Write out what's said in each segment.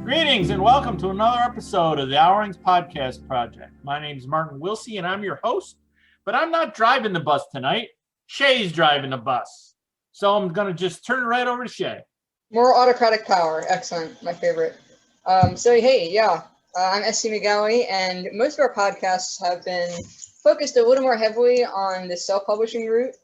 Greetings and welcome to another episode of the Hourlings Podcast Project. My name is Martin Wilsey and I'm your host, but I'm not driving the bus tonight. Shay's driving the bus. So I'm going to just turn it right over to Shay. More autocratic power. Excellent. My favorite. I'm SC McGowie, and most of our podcasts have been focused a little more heavily on the self-publishing route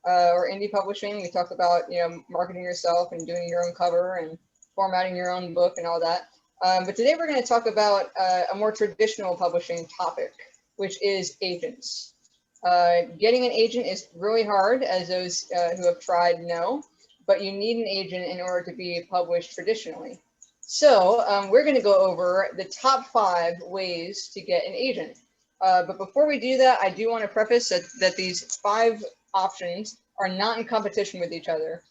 or indie publishing. We talked about, marketing yourself and doing your own cover and formatting your own book and all that. But today we're going to talk about a more traditional publishing topic, which is agents. Getting an agent is really hard, as those who have tried know, but you need an agent in order to be published traditionally. So we're going to go over the top 5 ways to get an agent. But before we do that, I do want to preface that these 5 options are not in competition with each other.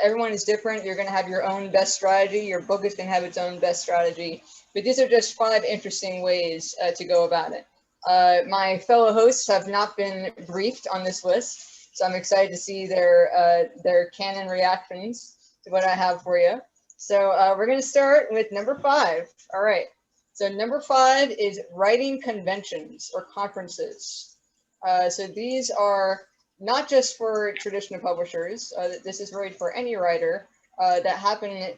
Everyone is different. You're going to have your own best strategy. Your book is going to have its own best strategy. But these are just 5 interesting ways to go about it. My fellow hosts have not been briefed on this list, so I'm excited to see their canon reactions to what I have for you. So we're going to start with number 5. All right. So number 5 is writing conventions or conferences. So these are not just for traditional publishers. This is really for any writer that happen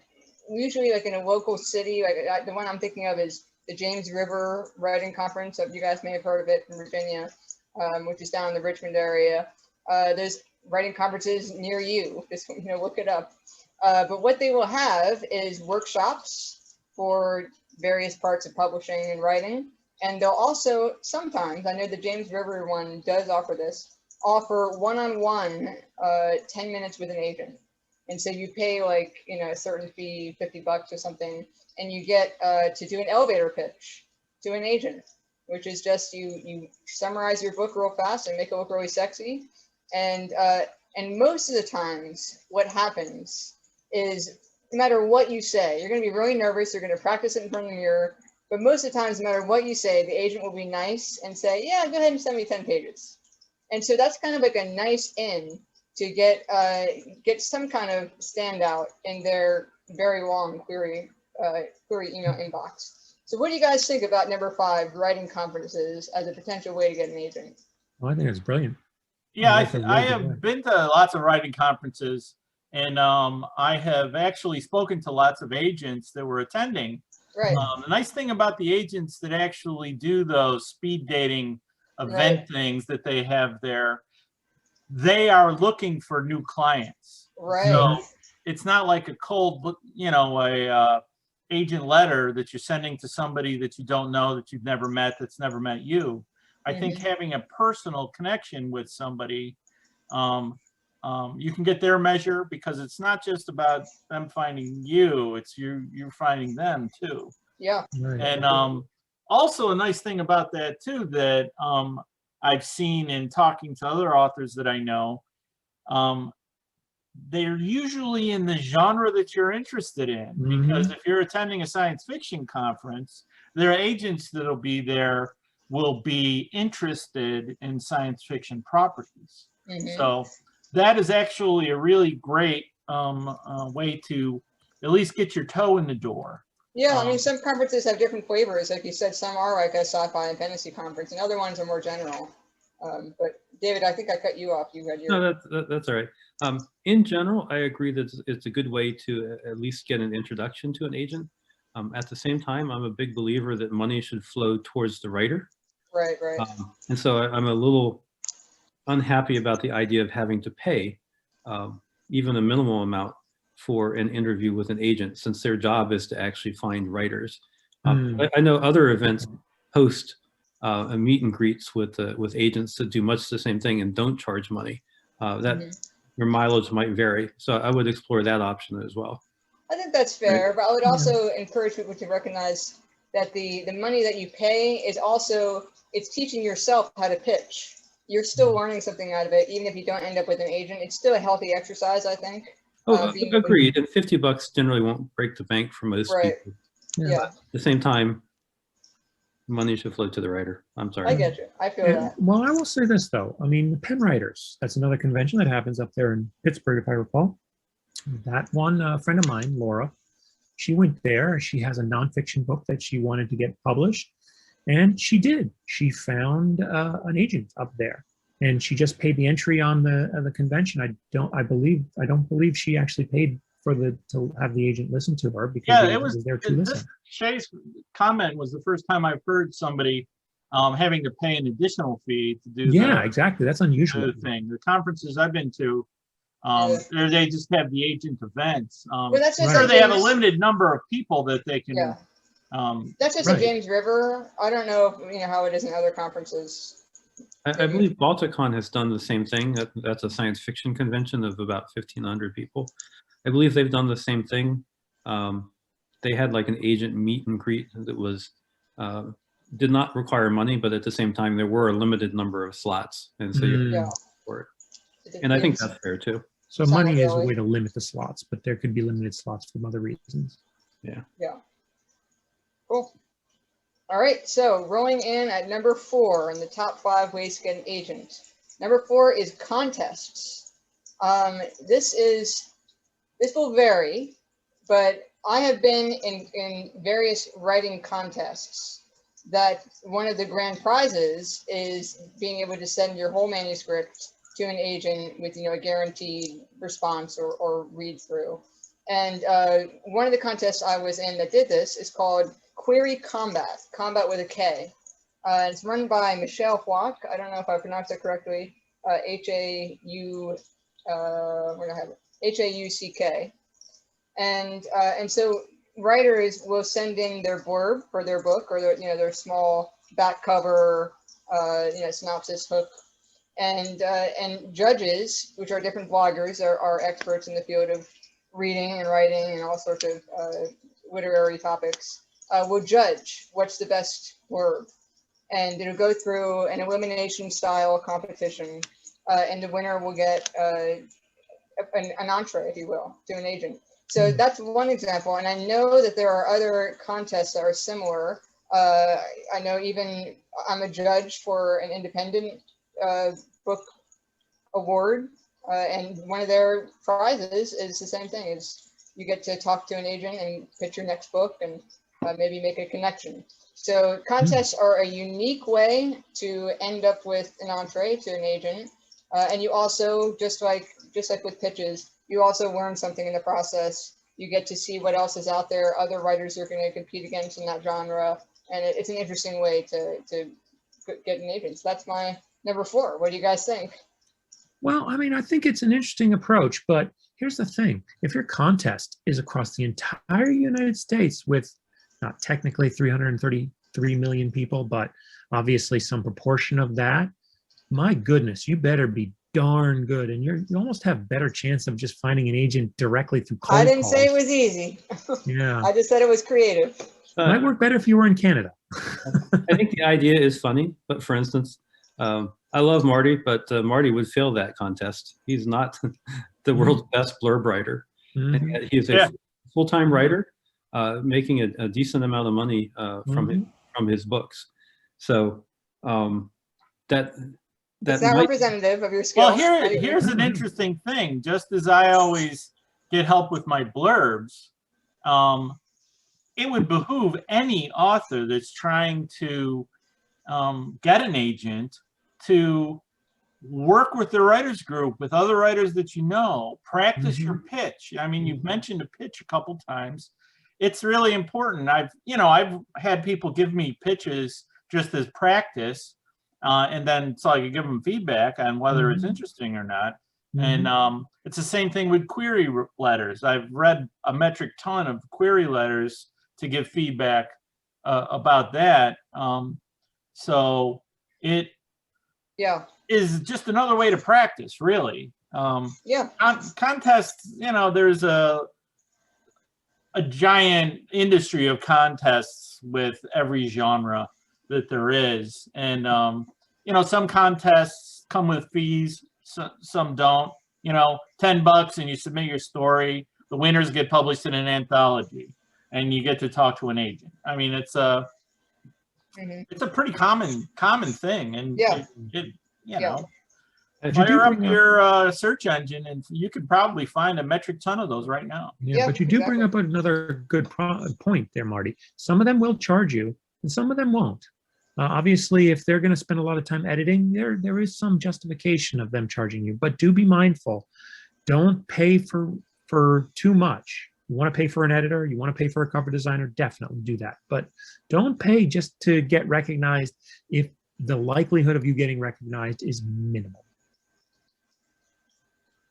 usually like in a local city. Like the one I'm thinking of is the James River Writing Conference. So you guys may have heard of it, from Virginia, which is down in the Richmond area. There's writing conferences near you. Just look it up. But what they will have is workshops for various parts of publishing and writing. And they'll also sometimes, I know the James River one does offer one-on-one 10 minutes with an agent. And so you pay like, a certain fee, $50 or something, and you get to do an elevator pitch to an agent, which is just you summarize your book real fast and make it look really sexy. And most of the times what happens is no matter what you say, you're going to be really nervous. You're going to practice it in front of the mirror. But most of the times, no matter what you say, the agent will be nice and say, yeah, go ahead and send me 10 pages. And so that's kind of like a nice in to get some kind of standout in their very long query email inbox. So what do you guys think about number 5, writing conferences as a potential way to get an agent? Well, I think it's brilliant. Yeah, I have been to lots of writing conferences, and I have actually spoken to lots of agents that were attending. Right. The nice thing about the agents that actually do those speed dating event things that they have there, they are looking for new clients. Right. So it's not like a cold, agent letter that you're sending to somebody that you don't know, that you've never met, that's never met you. I think having a personal connection with somebody, you can get their measure, because it's not just about them finding you, it's you're finding them too. Yeah. Right. And also a nice thing about that too, that I've seen in talking to other authors that I know, they're usually in the genre that you're interested in. Because if you're attending a science fiction conference, their agents that'll be there will be interested in science fiction properties. So that is actually a really great way to at least get your toe in the door. Yeah, I mean, some conferences have different flavors. Like you said, some are like a sci-fi and fantasy conference, and other ones are more general. But David, I think I cut you off. You had your... No, that's all right. In general, I agree that it's a good way to at least get an introduction to an agent. At the same time, I'm a big believer that money should flow towards the writer. Right. And so I'm a little unhappy about the idea of having to pay even a minimal amount for an interview with an agent, since their job is to actually find writers. I know other events host a meet and greets with agents that do much the same thing and don't charge money. Your mileage might vary, so I would explore that option as well. I think that's fair, but I would also encourage people to recognize that the money that you pay is also, it's teaching yourself how to pitch. You're still learning something out of it, even if you don't end up with an agent. It's still a healthy exercise, I think. Oh, agreed. And $50 generally won't break the bank for most people. Yeah. At the same time, money should flow to the writer. I'm sorry. I get you. I feel that. Well, I will say this though. I mean, the Pen Writers, that's another convention that happens up there in Pittsburgh, if I recall. That one friend of mine, Laura, She went there. She has a nonfiction book that she wanted to get published, and she did. She found an agent up there, and she just paid the entry on the convention. I don't believe she actually paid for to have the agent listen to her, because Yeah, the it agent was was there to listen. Shay's comment was the first time I've heard somebody having to pay an additional fee to do Yeah, exactly. That's unusual. the thing. The conferences I've been to, Yeah. they just have the agent events. Well, that's just Right. Sure, they have a James- limited number of people that they can. Yeah. That's just Right. a James River. I don't know if, how it is in other conferences. I believe Balticon has done the same thing. That's a science fiction convention of about 1,500 people. I believe they've done the same thing. They had like an agent meet and greet that was did not require money, but at the same time there were a limited number of slots, and so you Yeah. paid for it. And I think that's fair too. So money is a really. way to limit the slots, but there could be limited slots for other reasons. Yeah. Cool. All right. So rolling in at number 4 in the top 5 ways to get an agent. Number 4 is contests. This will vary, but I have been in various writing contests that one of the grand prizes is being able to send your whole manuscript to an agent with, a guaranteed response or read through. And one of the contests I was in that did this is called Query Combat with a K. It's run by Michelle Huac. I don't know if I pronounced that correctly. H-A-U-C-K. And so writers will send in their blurb for their book, or their small back cover, synopsis hook, and judges, which are different bloggers, are experts in the field of reading and writing and all sorts of literary topics, will judge what's the best blurb, and it'll go through an elimination style competition, and the winner will get an entree, if you will, to an agent. So that's one example, and I know that there are other contests that are similar. I know even I'm a judge for an independent book award, and one of their prizes is the same thing. Is you get to talk to an agent and pitch your next book and maybe make a connection. So contests are a unique way to end up with an entree to an agent, and you also just like with pitches, you also learn something in the process. You get to see what else is out there, other writers you're going to compete against in that genre, and it's an interesting way to get an agent. So that's my number 4. What do you guys think? Well, I mean, I think it's an interesting approach, but here's the thing. If your contest is across the entire United States with not technically 333 million people, but obviously some proportion of that, my goodness, you better be darn good, and you almost have better chance of just finding an agent directly through cold I didn't calls. say it was easy. Yeah, I just said it was creative. might work better if you were in Canada. I think the idea is funny, but for instance, I love Marty, but Marty would fail that contest. He's not the world's best blurb writer. Mhm. And yet he's a full-time writer, making a decent amount of money from his books. So It's not representative of your skill. Well, here's an interesting thing. Just as I always get help with my blurbs, it would behoove any author that's trying to get an agent to work with the writers group, with other writers that practice your pitch. I mean, you've mentioned a pitch a couple times. It's really important. I've had people give me pitches just as practice, and then so I could give them feedback on whether it's interesting or not. And it's the same thing with query letters. I've read a metric ton of query letters to give feedback about that. So it is just another way to practice, really. Contests, there's a giant industry of contests with every genre that there is. And, some contests come with fees, some don't. $10 and you submit your story. The winners get published in an anthology and you get to talk to an agent. I mean, it's a pretty common thing. And But you do Fire up bring up, your search engine, and you could probably find a metric ton of those right now. yeah, Yeah, but you do bring up exactly. another good point there, Marty. Some of them will charge you, and some of them won't. Obviously, if they're going to spend a lot of time editing, there is some justification of them charging you. But do be mindful. Don't pay for too much. You want to pay for an editor, you want to pay for a cover designer, definitely do that. But don't pay just to get recognized if the likelihood of you getting recognized is minimal.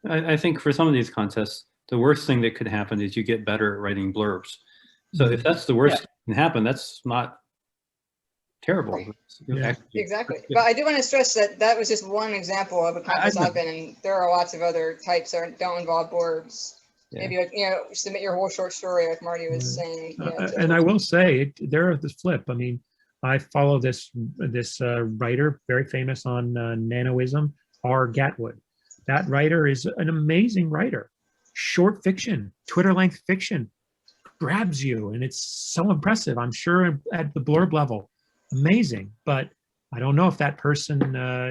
I think for some of these contests, the worst thing that could happen is you get better at writing blurbs. So if that's the worst that can happen, that's not terrible. Yeah. Exactly. But I do want to stress that that was just one example of a contest know. I've been in. There are lots of other types that don't involve blurbs. Yeah. Maybe, like, you know, submit your whole short story, like Marty was saying. You know, And I will say, there is this flip. I mean, I follow this writer, very famous on nanoism, R. Gatwood. That writer is an amazing writer. Short fiction, Twitter-length fiction, grabs you, and it's so impressive. I'm sure at the blurb level, amazing. But I don't know if that person,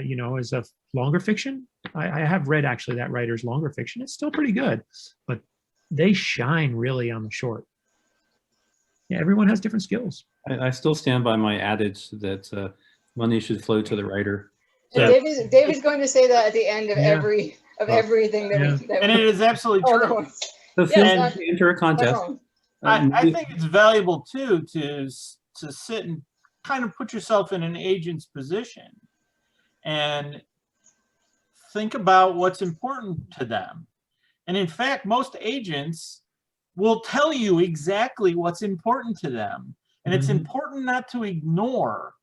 you know, is a longer fiction. I have read actually that writer's longer fiction. It's still pretty good, but they shine really on the short. Yeah, everyone has different skills. I still stand by my adage that money should flow to the writer. And So, David's going to say that at the end of Yeah. everything that we. That And it is absolutely all true. at once. so feel Yes, free to enter a Not contest. wrong. I think it's valuable too to sit and kind of put yourself in an agent's position and think about what's important to them. And in fact, most agents will tell you exactly what's important to them. And it's important not to ignore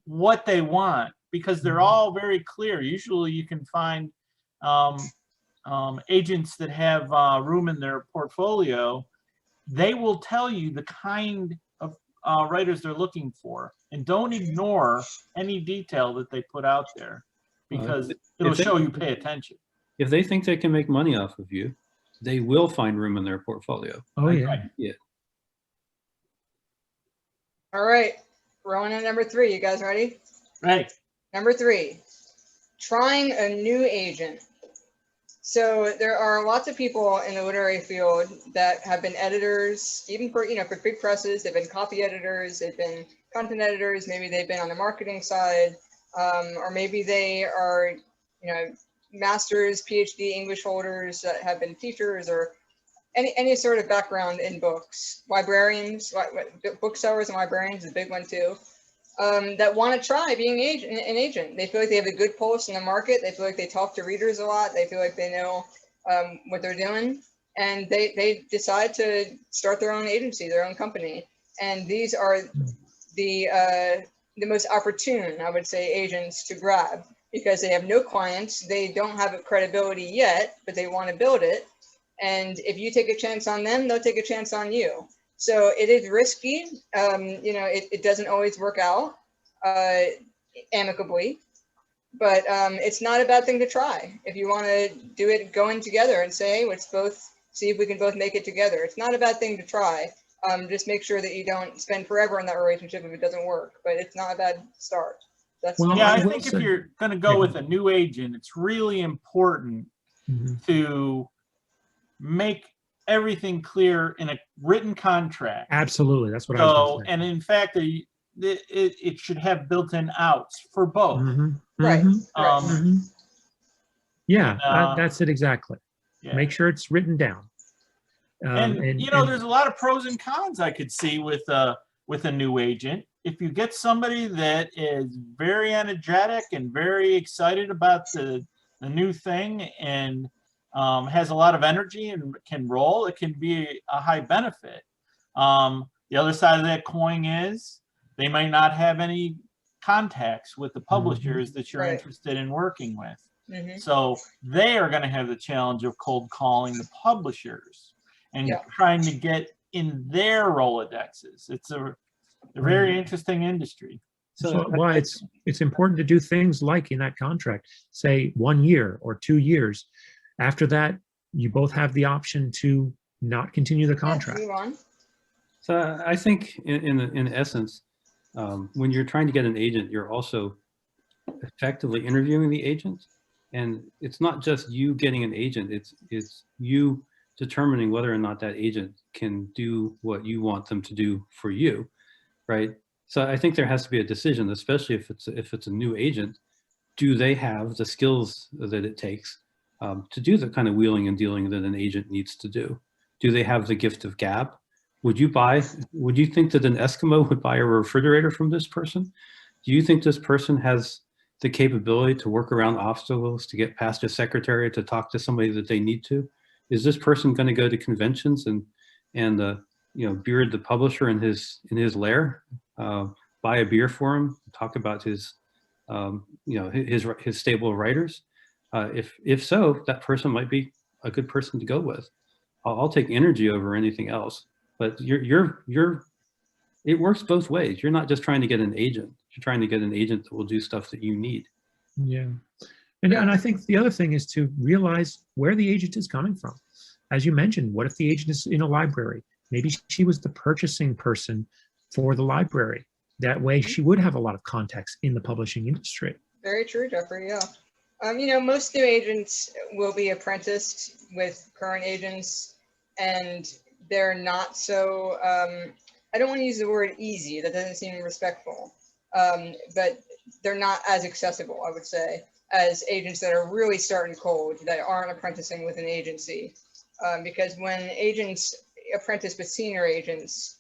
what they want, because they're all very clear. Usually you can find agents that have room in their portfolio. They will tell you the kind of writers they're looking for, and don't ignore any detail that they put out there, because it'll show you pay attention. If they think they can make money off of you, they will find room in their portfolio. Oh, yeah. Yeah. All right, we're on to number 3. You guys ready? Right. Number 3, trying a new agent. So there are lots of people in the literary field that have been editors, even for, you know, for big presses. They've been copy editors, they've been content editors, maybe they've been on the marketing side, or maybe they are, you know, masters, PhD English holders that have been teachers, or any sort of background in books. Librarians, booksellers and librarians is a big one too. That want to try being an agent. They feel like they have a good pulse in the market. They feel like they talk to readers a lot. They feel like they know what they're doing, and they decide to start their own agency, their own company. And these are the most opportune, I would say, agents to grab, because they have no clients. They don't have a credibility yet, but they want to build it. And if you take a chance on them, they'll take a chance on you. So it is risky. You know, it doesn't always work out amicably, but it's not a bad thing to try. If you want to do it going together and say, hey, let's both see if we can both make it together. It's not a bad thing to try. Just make sure that you don't spend forever in that relationship if it doesn't work, but it's not a bad start. That's Well, Yeah, I I will think if say- you're going to go with a new agent, it's really important to make everything clear in a written contract. Absolutely, that's what I was So, going to say. and in fact, it should have built-in outs for both. right. Yeah, And, that's it exactly. Yeah. Make sure it's written down. And you know, there's a lot of pros and cons I could see with a new agent. If you get somebody that is very energetic and very excited about the new thing and has a lot of energy and can roll, it can be a high benefit. The other side of that coin is they might not have any contacts with the publishers that you're interested in working with. So they are going to have the challenge of cold calling the publishers and trying to get in their Rolodexes. It's a very interesting industry. So why it's important to do things like in that contract, say 1 year or 2 years. After that, you both have the option to not continue the contract. Move on. So I think in essence, when you're trying to get an agent, you're also effectively interviewing the agent. And it's not just you getting an agent, it's you determining whether or not that agent can do what you want them to do for you, right? So I think there has to be a decision, especially if it's a new agent. Do they have the skills that it takes to do the kind of wheeling and dealing that an agent needs to do? Do they have the gift of gab? Would you think that an Eskimo would buy a refrigerator from this person? Do you think this person has the capability to work around obstacles, to get past a secretary, to talk to somebody that they need to? Is this person going to go to conventions and beard the publisher in his lair, buy a beer for him, talk about his his stable of writers? If so, that person might be a good person to go with. I'll take energy over anything else. But it works both ways. You're not just trying to get an agent. You're trying to get an agent that will do stuff that you need. Yeah. And I think the other thing is to realize where the agent is coming from. As you mentioned, what if the agent is in a library? Maybe she was the purchasing person for the library. That way she would have a lot of contacts in the publishing industry. Very true, Jeffrey, yeah. Most new agents will be apprenticed with current agents, and they're not so, I don't want to use the word easy, that doesn't seem respectful, but they're not as accessible, I would say, as agents that are really starting cold, that aren't apprenticing with an agency. Because when agents apprentice with senior agents,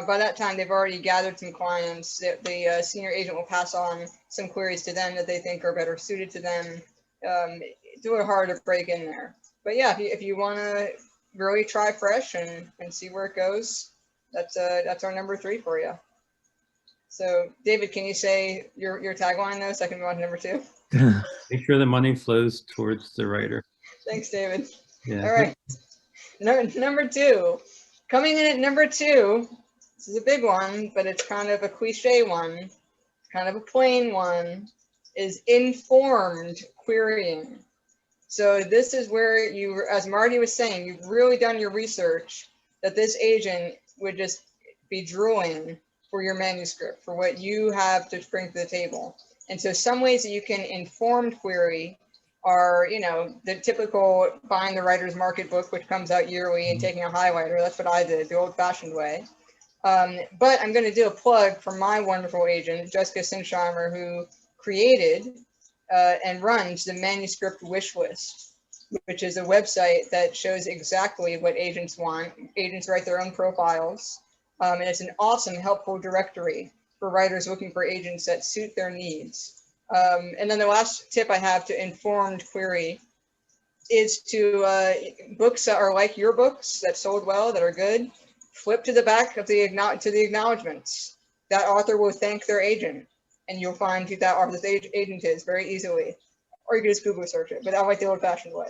by that time they've already gathered some clients. The senior agent will pass on some queries to them that they think are better suited to them. It's a little hard to break in there. But yeah, if you want to really try fresh and see where it goes, that's our number 3 for you. So David, can you say your tagline though, so I can move on to number 2? Make sure the money flows towards the writer. Thanks, David. Yeah. All right. Number 2. Coming in at number 2, this is a big one, but it's kind of a cliche one, it's kind of a plain one, is informed querying. So this is where you, as Marty was saying, you've really done your research, that this agent would just be drooling for your manuscript, for what you have to bring to the table. And so some ways that you can informed query are, the typical buying the writer's market book, which comes out yearly, and taking a highlighter. That's what I did, the old-fashioned way. But I'm going to do a plug for my wonderful agent, Jessica Sinsheimer, who created and runs the Manuscript Wish List, which is a website that shows exactly what agents want. Agents write their own profiles, and it's an awesome, helpful directory for writers looking for agents that suit their needs. And then the last tip I have to informed query is to books that are like your books, that sold well, that are good, flip to the back of the acknowledgements. That author will thank their agent, and you'll find who that author's agent is very easily. Or you can just Google search it, but I like the old-fashioned way.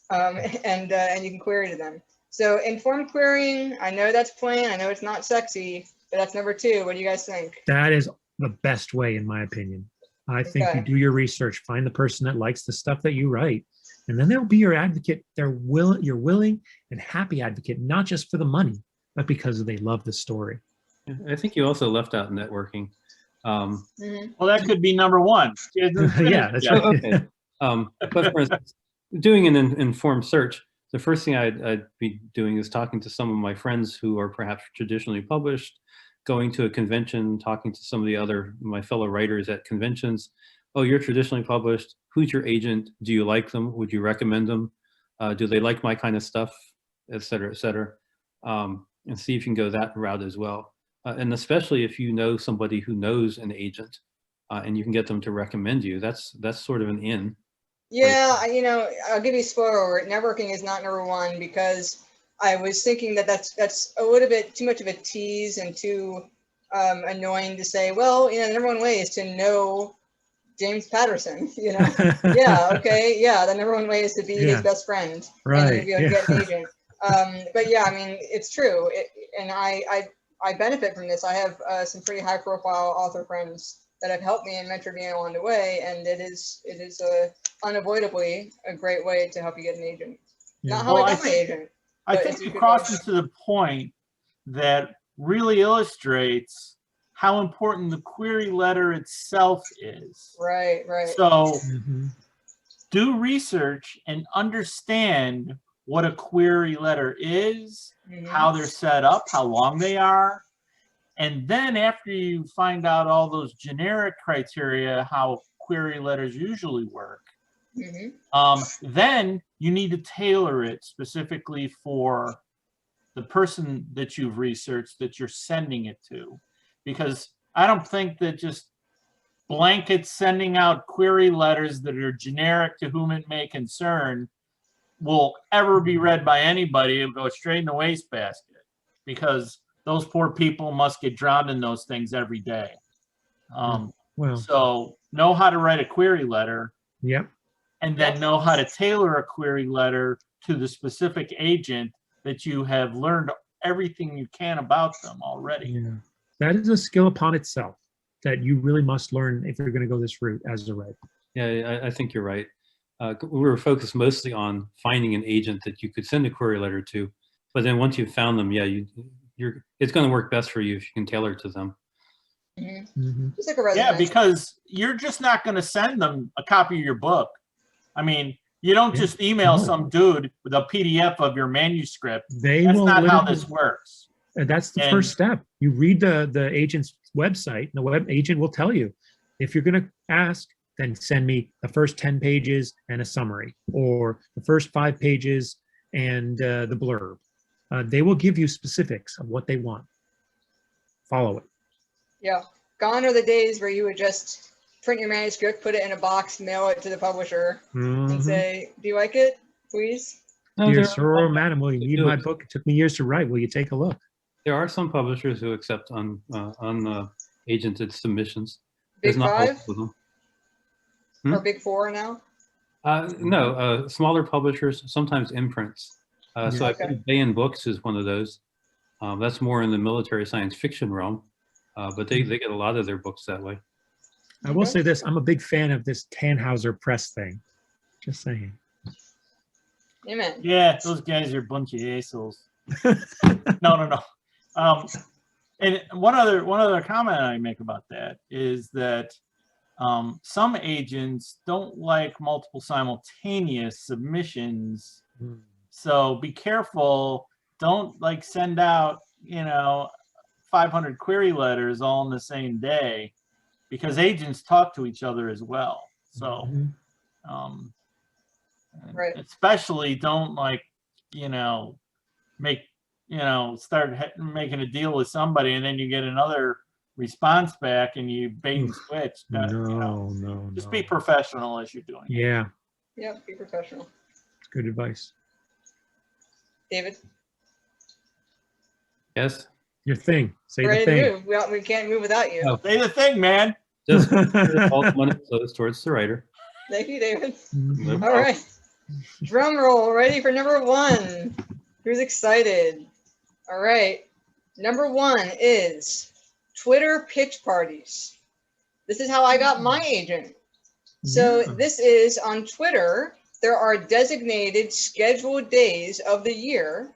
And you can query to them. So informed querying, I know that's plain, I know it's not sexy, but that's number 2. What do you guys think? That is the best way, in my opinion. I think you do your research, find the person that likes the stuff that you write, and then they'll be your advocate. Your willing and happy advocate, not just for the money, but because they love the story. I think you also left out networking. Well, that could be number 1. Yeah, that's right. Okay. But for instance, doing an informed search, the first thing I'd be doing is talking to some of my friends who are perhaps traditionally published, going to a convention, talking to some of my fellow writers at conventions. Oh, you're traditionally published. Who's your agent? Do you like them? Would you recommend them? Do they like my kind of stuff, et cetera, et cetera. And see if you can go that route as well. And especially if you know somebody who knows an agent and you can get them to recommend you, that's sort of an in. Yeah, I'll give you a spoiler. Networking is not number 1 because I was thinking that's a little bit too much of a tease and too annoying to say, well, the number 1 way is to know James Patterson, Yeah, okay, yeah, the number 1 way is to be his best friend. Right. And then get an agent. But yeah, it's true. And I benefit from this. I have some pretty high profile author friends that have helped me and mentored me along the way. And it is unavoidably a great way to help you get an agent. Yeah. Not how I got my agent. I think you crosses to the point that really illustrates how important the query letter itself is. Right. So do research and understand what a query letter is, how they're set up, how long they are. And then after you find out all those generic criteria, how query letters usually work, then you need to tailor it specifically for the person that you've researched, that you're sending it to. Because I don't think that just blanket sending out query letters that are generic to whom it may concern will ever be read by anybody. It'll go straight in the wastebasket, because those poor people must get drowned in those things every day. Well, So know how to write a query letter, yep. and then know how to tailor a query letter to the specific agent that you have learned everything you can about them already. Yeah. That is a skill upon itself that you really must learn if you're going to go this route as a writer. Yeah, I think you're right. We were focused mostly on finding an agent that you could send a query letter to, but then once you've found them, yeah, it's going to work best for you if you can tailor it to them. Just like a resume. Yeah, because you're just not going to send them a copy of your book. I mean, you don't just email some dude with a PDF of your manuscript. That's not how this works. And that's the first step. You read the agent's website, and the web agent will tell you, if you're going to ask, then send me the first 10 pages and a summary, or the first 5 pages and the blurb. They will give you specifics of what they want. Follow it. Yeah. Gone are the days where you would just print your manuscript, put it in a box, mail it to the publisher, and say, do you like it, please? No, Dear sir or madam, will you need my book? It took me years to write. Will you take a look? There are some publishers who accept on agented submissions. Big There's not Five? most of them. Or Big Four now? No, smaller publishers, sometimes imprints. So I think Bay and Books is one of those. That's more in the military science fiction realm, but they get a lot of their books that way. I will say this, I'm a big fan of this Tannhauser Press thing. Just saying. Amen. Yeah, those guys are a bunch of assholes. No. And one other comment I make about that is that some agents don't like multiple simultaneous submissions. So be careful. Don't like send out, 500 query letters all in the same day, because agents talk to each other as well. So especially don't start making a deal with somebody and then you get another response back and you bait and switch. Just be professional as you're doing it. Yeah. Yeah, be professional. Good advice. David? Yes? Your thing. Say Ready the thing. to move. We can't move without you. Oh. Say the thing, man. Just all the money flows towards the writer. Thank you, David. No All problem. right. Drum roll, ready for number 1. Who's excited? All right. Number 1 is Twitter pitch parties. This is how I got my agent. So this is on Twitter. There are designated scheduled days of the year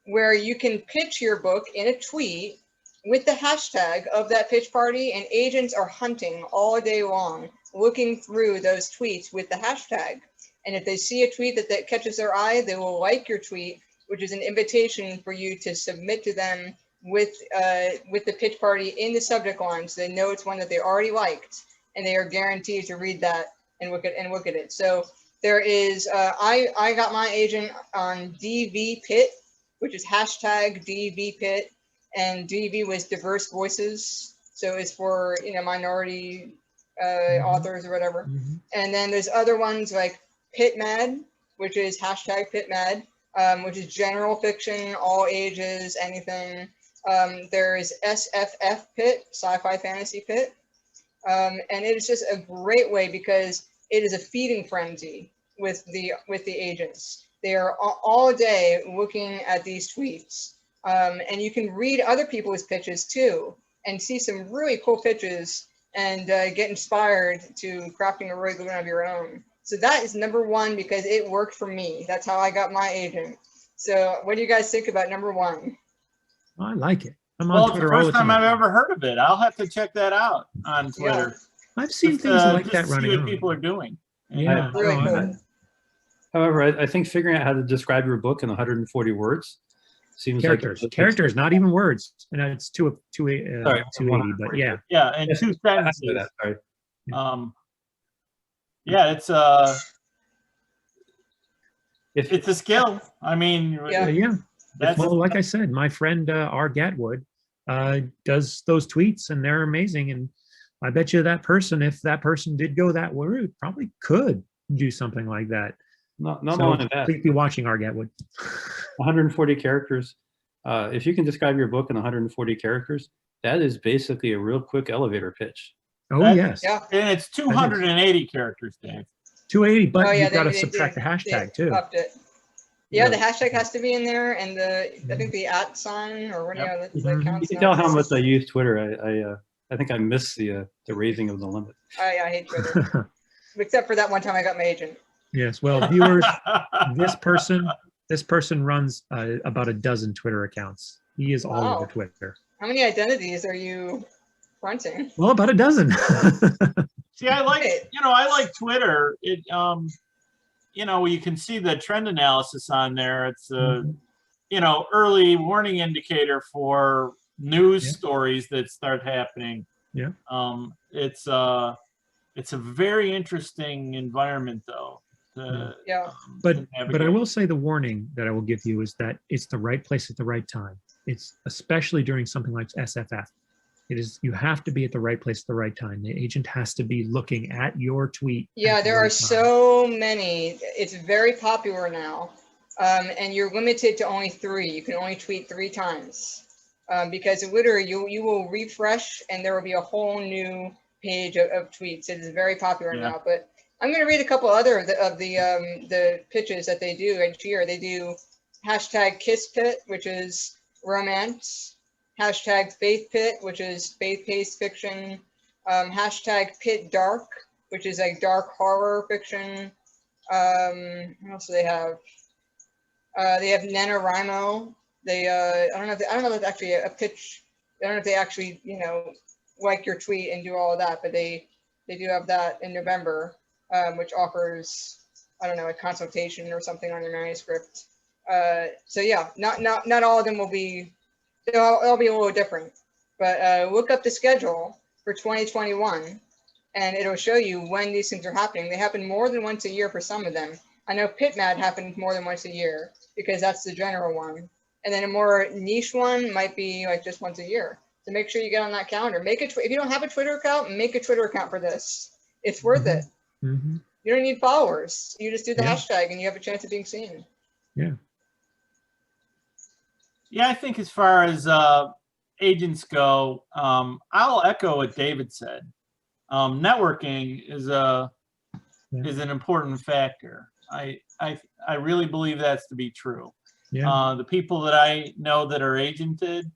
where you can pitch your book in a tweet with the hashtag of that pitch party, and agents are hunting all day long, looking through those tweets with the hashtag. And if they see a tweet that catches their eye, they will like your tweet, which is an invitation for you to submit to them with the pitch party in the subject line, so they know it's one that they already liked, and they are guaranteed to read that and look at it. So there is, I got my agent on DV Pit, which is hashtag DV Pit, and DV was diverse voices, so it's for minority authors or whatever. And then there's other ones like Pit Mad, which is hashtag Pit Mad, which is general fiction, all ages, anything. There's SFF Pit, Sci-Fi Fantasy Pit, and it is just a great way because it is a feeding frenzy with the agents. They are all day looking at these tweets, and you can read other people's pitches too, and see some really cool pitches, and get inspired to crafting a really good one of your own. So that is number 1 because it worked for me. That's how I got my agent. So what do you guys think about number 1? I like it. I'm Well, on it's the Twitter all first the time time. I've ever heard of it. I'll have to check that out on Twitter. I've seen Just, things like just that to see running what on. people are doing. Yeah. Really no, cool. However, I think figuring out how to describe your book in 140 words seems characters, like characters, not even words. And it's Sorry, 280, but yeah. Yeah, and Yes, two I know sentences. that, sorry. Yeah, it's If a skill. I mean, Yeah. Yeah. that's Well, like I said, my friend R. Gatwood does those tweets, and they're amazing. And I bet you that person, if that person did go that route, probably could do something like that. not So only that, please be watching R. Gatwood. 140 characters. If you can describe your book in 140 characters, that is basically a real quick elevator pitch. Oh, That- yes. Yeah. and it's 280 characters, Dan. 280, but Oh, yeah, you've got to they- subtract the they hashtag too. upped it. Yeah, the hashtag has to be in there, and I think the @ sign or what, Yep. the Mhm. counts. You can tell how much I use Twitter. I think I missed the raising of the limit. I hate Twitter, except for that one time I got my agent. Yes. Well, viewers, this person runs about a dozen Twitter accounts. He is all Wow. over Twitter. How many identities are you fronting? Well, about a dozen. See, I like Right. I like Twitter. It you can see the trend analysis on there. It's a early warning indicator for news Yeah. stories that start happening. Yeah. It's a very interesting environment though. Yeah. But to I navigate. will say the warning that I will give you is that it's the right place at the right time. It's especially during something like SFF. You have to be at the right place at the right time. The agent has to be looking at your tweet. Yeah, at the there are right time. so many. It's very popular now, and you're limited to only 3. You can only tweet 3 times, because literally you will refresh and there will be a whole new page of tweets. It is very popular Yeah. now. But I'm going to read a couple other of the pitches that they do each year. They do hashtag Kiss Pit, which is romance. Hashtag Faith Pit, which is faith-based fiction. Hashtag Pit Dark, which is like dark horror fiction. What else do they have? They have NaNoWriMo. They I don't know if it's actually a pitch. I don't know if they actually like your tweet and do all of that, but they do have that in November, which offers, I don't know, a consultation or something on your manuscript. So yeah, not all of them will be. They'll be a little different, but look up the schedule for 2021 and it'll show you when these things are happening. They happen more than once a year for some of them. I know PitMad happens more than once a year because that's the general one. And then a more niche one might be like just once a year. So make sure you get on that calendar. If you don't have a Twitter account, make a Twitter account for this. It's worth it. Mm-hmm. You don't need followers. You just do the Yeah. hashtag and you have a chance of being seen. Yeah. Yeah, I think as far as agents go, I'll echo what David said. Networking is an important factor. I really believe that's to be true. Yeah. The people that I know that are agented,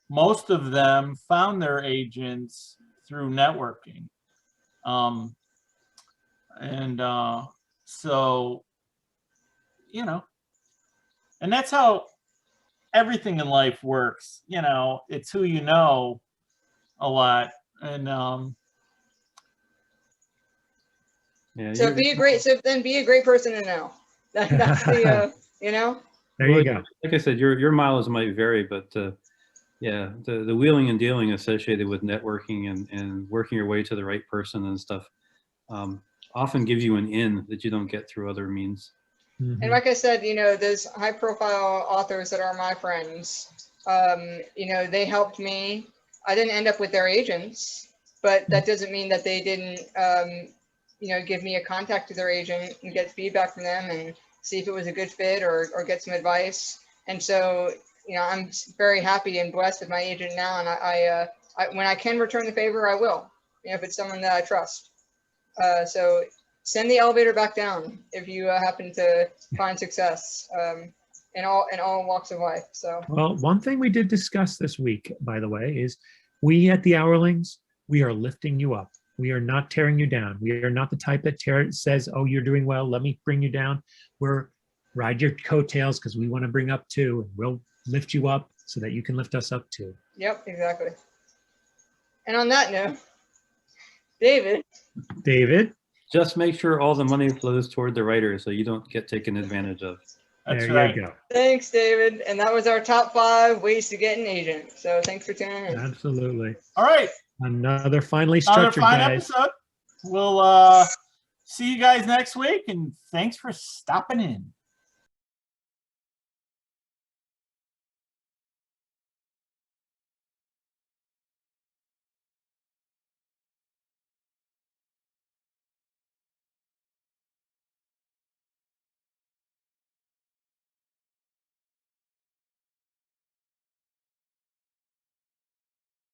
most of them found their agents through networking. So, and that's how everything in life works. It's who you know a lot. And Yeah. So be a great person to know. That's the There you go. Like I said, your mileage might vary, but yeah, the wheeling and dealing associated with networking and working your way to the right person and stuff often gives you an in that you don't get through other means. Mhm. And like I said, those high profile authors that are my friends, they helped me. I didn't end up with their agents, but that doesn't mean that they didn't, give me a contact to their agent and get feedback from them and see if it was a good fit or get some advice. And so, I'm very happy and blessed with my agent now. And I when I can return the favor, I will, if it's someone that I trust. So send the elevator back down if you happen to find success in all walks of life. So Well, one thing we did discuss this week, by the way, is we at the Hourlings, we are lifting you up. We are not tearing you down. We are not the type that says, oh, you're doing well, let me bring you down. We're ride your coattails because we want to bring up too, and we'll lift you up so that you can lift us up too. yep, exactly. And on that note, David, Just make sure all the money flows toward the writer so you don't get taken advantage of. That's there right. you go. Thanks, David. And that was our top 5 ways to get an agent. So thanks for tuning in. Absolutely. All right. Another finely Another structured, fine guys. episode. We'll see you guys next week, and thanks for stopping in.